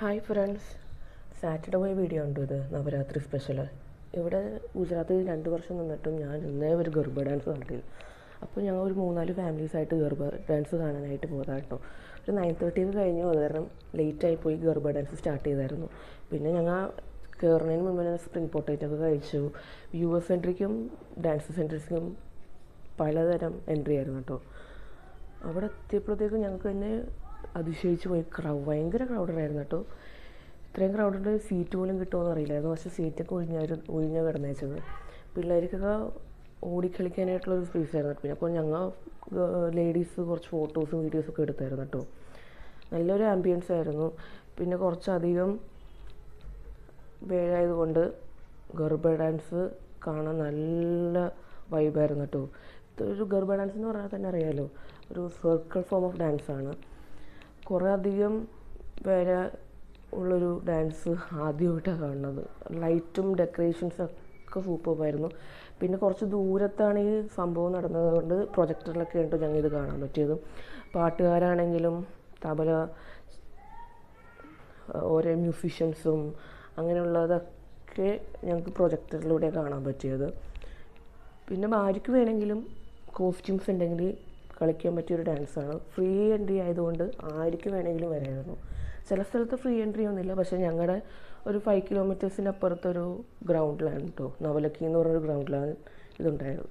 Hi friends, Saturday പോയ video ഉണ്ട്. ഇത് നവരാത്രി സ്പെഷ്യൽ. ഇവിടെ ഗുജറാത്തിൽ 2 വർഷം നിന്നിട്ടും ഞാൻ ഇന്നേ ഒരു ഗർഭ ഡാൻസ് കണ്ടില്ല. അപ്പോൾ ഞങ്ങൾ ഒരു 3-4 ഫാമിലീസായിട്ട് ഗർഭ ഡാൻസ് കാണാനായിട്ട് പോയതാണ് കേട്ടോ. ഒരു 9:30 കഴിഞ്ഞു. അത് കാരണം ലേറ്റായി പോയി ഗർഭ ഡാൻസ് സ്റ്റാർട്ട് ചെയ്തായിരുന്നു. പിന്നെ ഞങ്ങൾ കയറുന്നതിന് മുമ്പ് തന്നെ സ്പ്രിംഗ് പൊട്ടേറ്റോ ഒക്കെ കഴിച്ചു. വ്യൂവേഴ്സ് എൻട്രിക്കും ഡാൻസ് സെൻറ്റേഴ്സിനും പലതരം എൻട്രി ആയിരുന്നു കേട്ടോ. അവിടെ എത്തിയപ്പോഴത്തേക്കും ഞങ്ങൾക്ക് തന്നെ അതിശയിച്ച് പോയി. ഭയങ്കര ക്രൗഡഡായിരുന്നു കേട്ടോ. ഇത്രയും ക്രൗഡഡ് സീറ്റ് പോലും കിട്ടുമോ അറിയില്ലായിരുന്നു. പക്ഷേ സീറ്റൊക്കെ ഒഴിഞ്ഞ കിടന്നേച്ചത്. പിള്ളേർക്കൊക്കെ ഓടിക്കളിക്കാനായിട്ടുള്ളൊരു സ്പേസ് ആയിരുന്നു. പിന്നെ അപ്പോൾ ഞങ്ങൾ ലേഡീസ് കുറച്ച് ഫോട്ടോസും വീഡിയോസൊക്കെ എടുത്തായിരുന്നു കേട്ടോ. നല്ലൊരു ആംബിയൻസ് ആയിരുന്നു. പിന്നെ കുറച്ചധികം പേരായതുകൊണ്ട് ഗർഭ ഡാൻസ് കാണാൻ നല്ല വൈബായിരുന്നു കേട്ടോ. ഇതൊരു ഗർഭ ഡാൻസ് എന്ന് പറഞ്ഞാൽ തന്നെ അറിയാമല്ലോ, ഒരു സർക്കിൾ ഫോം ഓഫ് ഡാൻസാണ്. കുറേ അധികം പേരെ ഉള്ളൊരു ഡാൻസ് ആദ്യമായിട്ടാണ് കാണുന്നത്. ലൈറ്റും ഡെക്കറേഷൻസൊക്കെ സൂപ്പറായിരുന്നു. പിന്നെ കുറച്ച് ദൂരത്താണ് ഈ സംഭവം നടന്നത് കൊണ്ട് പ്രൊജക്ടറിലൊക്കെ ആയിട്ട് ഞങ്ങൾ ഇത് കാണാൻ പറ്റിയത്. പാട്ടുകാരാണെങ്കിലും തബല, ഓരോ മ്യൂസിഷ്യൻസും അങ്ങനെയുള്ളതൊക്കെ ഞങ്ങൾക്ക് പ്രൊജക്ടറിലൂടെ കാണാൻ പറ്റിയത്. പിന്നെ ആർക്ക് വേണമെങ്കിലും കോസ്റ്റ്യൂംസ് ഉണ്ടെങ്കിൽ കളിക്കാൻ പറ്റിയൊരു ഡാൻസാണ്. ഫ്രീ എൻട്രി ആയതുകൊണ്ട് ആർക്ക് വേണമെങ്കിലും വരായിരുന്നു. ചില സ്ഥലത്ത് ഫ്രീ എൻട്രി ഒന്നുമില്ല. പക്ഷേ ഞങ്ങളുടെ ഒരു 5 കിലോമീറ്റേഴ്സിന് അപ്പുറത്തൊരു ഗ്രൗണ്ടിലാണ് കേട്ടോ, നവലക്കി എന്ന് പറഞ്ഞൊരു ഗ്രൗണ്ടിലാണ് ഇതുണ്ടായത്.